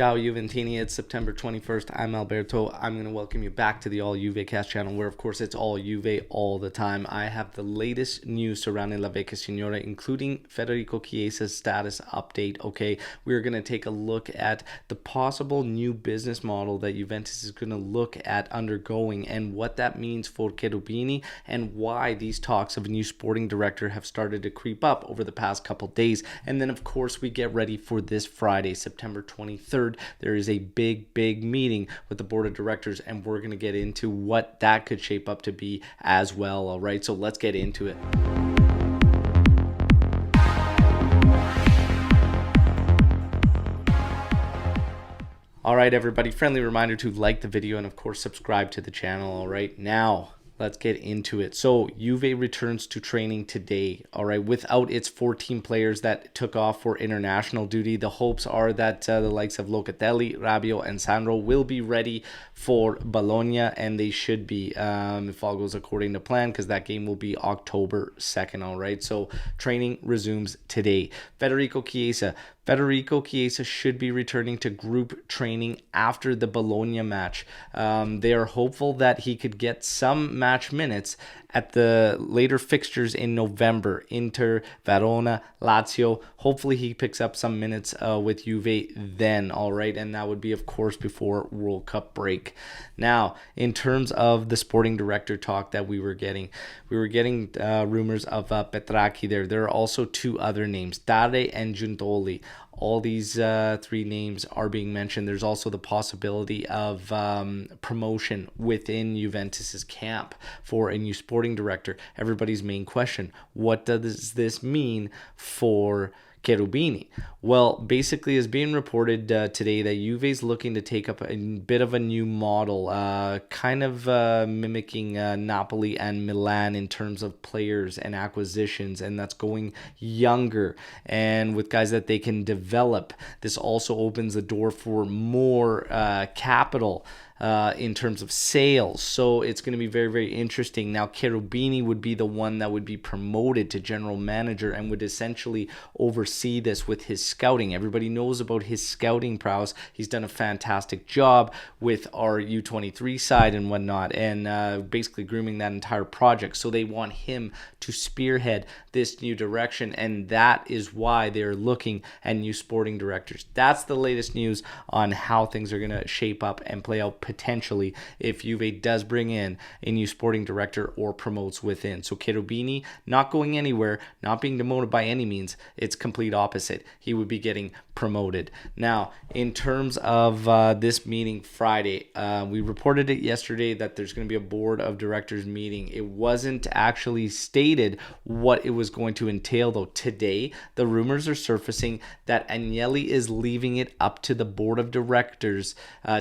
Ciao Juventini, it's September 21st. I'm Alberto. I'm going to welcome you back to the All Juve Cast channel where, of course, it's all Juve all the time. I have the latest news surrounding La Vecchia Signora, including Federico Chiesa's status update. Okay, we're going to take a look at the possible new business model that Juventus is going to look at undergoing and what that means for Cherubini and why these talks of a new sporting director have started to creep up over the past couple days. And then, of course, we get ready for this Friday, September 23rd. There is a big meeting with the board of directors, and we're going to get into what that could shape up to be as well. All right, so let's get into it. All right, everybody, friendly reminder to like the video and, of course, subscribe to the channel. All right, now let's get into it. So Juve returns to training today, all right, without its 14 players that took off for international duty. The hopes are that the likes of Locatelli, Rabiot, and Sandro will be ready for Bologna, and they should be if all goes according to plan, because that game will be October 2nd, all right? So training resumes today. Federico Chiesa should be returning to group training after the Bologna match. They are hopeful that he could get some match minutes at the later fixtures in November. Inter, Verona, Lazio. Hopefully he picks up some minutes with Juve then, all right? And that would be, of course, before World Cup break. Now, in terms of the sporting director talk that we were getting rumors of Petracchi there. There are also two other names, Dare and Giuntoli. All these three names are being mentioned. There's also the possibility of promotion within Juventus's camp for a new sporting director. Everybody's main question, what does this mean for Cherubini? Well, basically, it's being reported today that Juve is looking to take up a bit of a new model, kind of mimicking Napoli and Milan in terms of players and acquisitions, and that's going younger and with guys that they can develop. This also opens the door for more capital in terms of sales. So it's going to be very interesting. Now, Cherubini would be the one that would be promoted to general manager and would essentially oversee this with his scouting. Everybody knows about his scouting prowess. He's done a fantastic job with our U23 side and whatnot, and basically grooming that entire project. So they want him to spearhead this new direction, and that is why they're looking at new sporting directors. That's the latest news on how things are going to shape up and play out potentially if Juve does bring in a new sporting director or promotes within. So Cherubini not going anywhere, not being demoted by any means. It's complete opposite. He would be getting promoted. Now, in terms of this meeting Friday, we reported it yesterday that there's going to be a board of directors meeting. It wasn't actually stated what it was going to entail, though. Today, the rumors are surfacing that Agnelli is leaving it up to the board of directors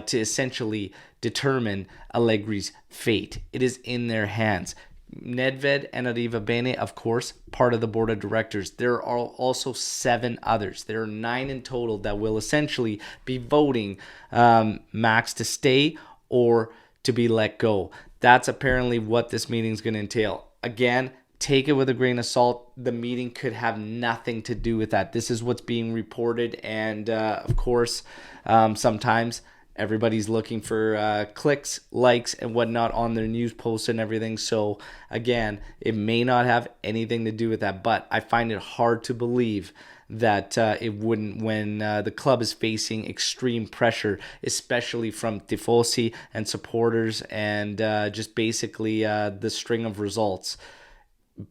to essentially determine Allegri's fate. It is in their hands. Nedved and Arrivabene, of course, part of the board of directors. There are also 7 others. There are 9 in total that will essentially be voting Max to stay or to be let go. That's apparently what this meeting is going to entail. Again, take it with a grain of salt. The meeting could have nothing to do with that. This is what's being reported, and of course, sometimes everybody's looking for clicks, likes, and whatnot on their news posts and everything. So again, it may not have anything to do with that, but I find it hard to believe that it wouldn't when the club is facing extreme pressure, especially from tifosi and supporters, and just basically the string of results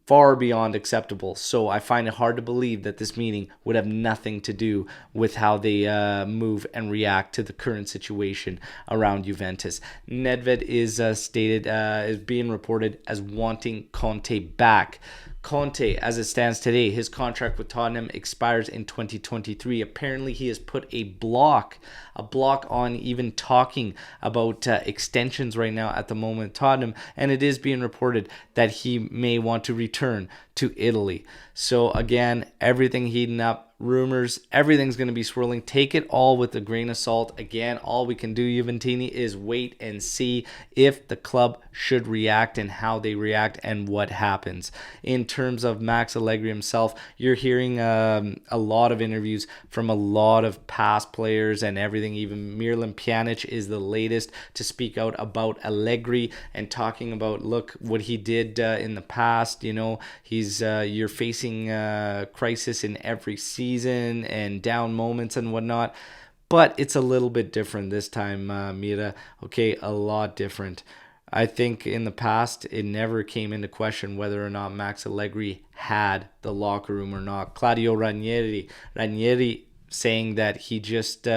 far beyond acceptable. So I find it hard to believe that this meeting would have nothing to do with how they move and react to the current situation around Juventus. Nedved is is being reported as wanting Conte back. Conte, as it stands today, his contract with Tottenham expires in 2023. Apparently, he has put a block on even talking about extensions right now at the moment at Tottenham, and it is being reported that he may want to return to Italy. So again, everything heating up rumors, everything's going to be swirling. Take it all with a grain of salt. Again, all we can do, Juventini, is wait and see if the club should react and how they react and what happens. In terms of Max Allegri himself, you're hearing a lot of interviews from a lot of past players and everything. Even Miralem Pjanic is the latest to speak out about Allegri and talking about, look, what he did in the past. You know, you're facing crisis in every season and down moments and whatnot, but it's a little bit different this time, Mira. Okay, a lot different. I think in the past it never came into question whether or not Max Allegri had the locker room or not. Claudio Ranieri saying that he just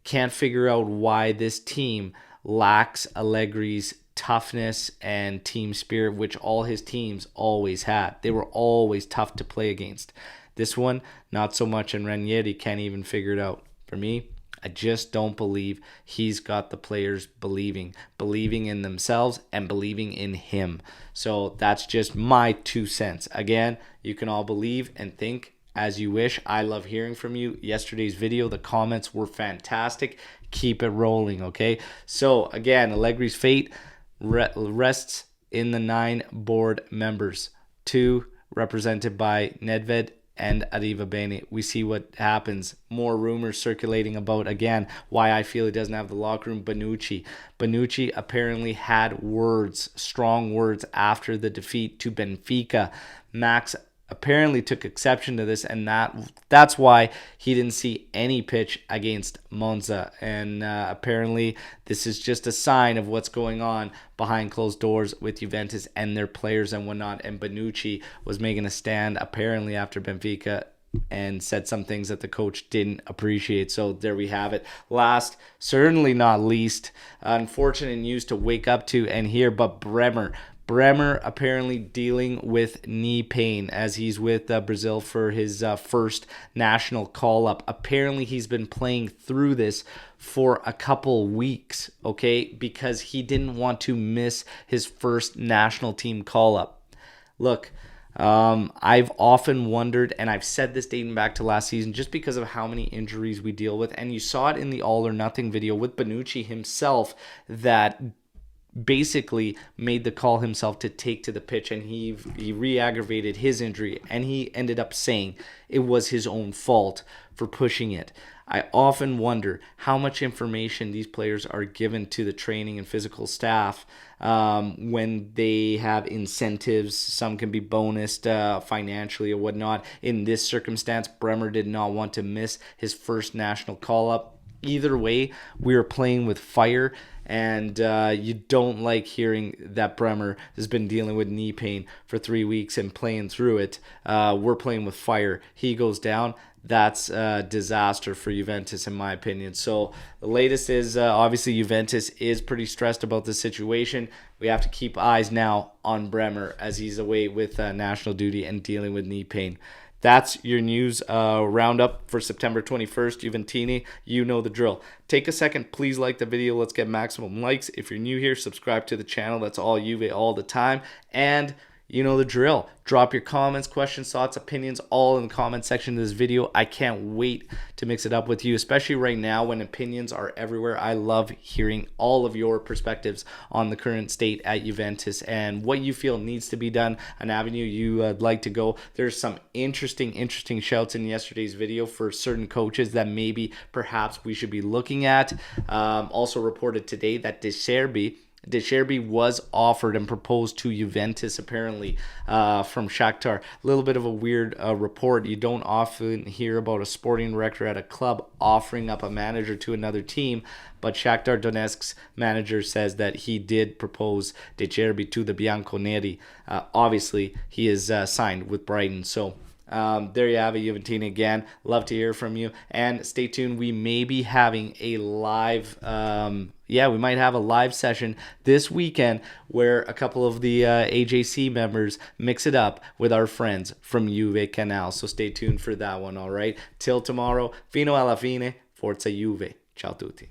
can't figure out why this team lacks Allegri's toughness and team spirit, which all his teams always had. They were always tough to play against. This one, not so much, and Ranieri can't even figure it out. For me, I just don't believe he's got the players believing in themselves and believing in him. So that's just my 2 cents. Again, you can all believe and think as you wish. I love hearing from you. Yesterday's video, the comments were fantastic. Keep it rolling, okay? So again, Allegri's fate rests in the 9 board members, 2 represented by Nedved and Arrivabene. We see what happens. More rumors circulating about, again, why I feel he doesn't have the locker room. Bonucci apparently had strong words after the defeat to Benfica. Max apparently took exception to this, and that's why he didn't see any pitch against Monza. And apparently this is just a sign of what's going on behind closed doors with Juventus and their players and whatnot. And Bonucci was making a stand apparently after Benfica and said some things that the coach didn't appreciate. So there we have it. Last, certainly not least, unfortunate news to wake up to and hear, but Bremer apparently dealing with knee pain as he's with Brazil for his first national call-up. Apparently he's been playing through this for a couple weeks, okay, because he didn't want to miss his first national team call-up. Look, I've often wondered, and I've said this dating back to last season, just because of how many injuries we deal with, and you saw it in the All or Nothing video with Bonucci himself, that basically made the call himself to take to the pitch, and he re-aggravated his injury, and he ended up saying it was his own fault for pushing it. I often wonder how much information these players are given to the training and physical staff when they have incentives. Some can be bonused financially or whatnot. In this circumstance, Bremer did not want to miss his first national call-up. Either way, we are playing with fire, and you don't like hearing that Bremer has been dealing with knee pain for 3 weeks and playing through it. We're playing with fire. He goes down. That's a disaster for Juventus, in my opinion. So the latest is obviously Juventus is pretty stressed about the situation. We have to keep eyes now on Bremer as he's away with national duty and dealing with knee pain. That's your news roundup for September 21st. Juventini, you know the drill. Take a second, please like the video. Let's get maximum likes. If you're new here, subscribe to the channel. That's all Juve all the time. And you know the drill. Drop your comments, questions, thoughts, opinions, all in the comment section of this video. I can't wait to mix it up with you, especially right now when opinions are everywhere. I love hearing all of your perspectives on the current state at Juventus and what you feel needs to be done, an avenue you'd like to go. There's some interesting shouts in yesterday's video for certain coaches that maybe perhaps we should be looking at. Also reported today that De Zerbi was offered and proposed to Juventus apparently from Shakhtar. A little bit of a weird report. You don't often hear about a sporting director at a club offering up a manager to another team, but Shakhtar Donetsk's manager says that he did propose De Zerbi to the Bianconeri. Obviously, he is signed with Brighton, so there you have it, Juventini. Again, love to hear from you, and stay tuned. We may be having a live we might have a live session this weekend where a couple of the AJC members mix it up with our friends from Juve Canal, so stay tuned for that one. All right, till tomorrow, fino alla fine, forza Juve. Ciao tutti.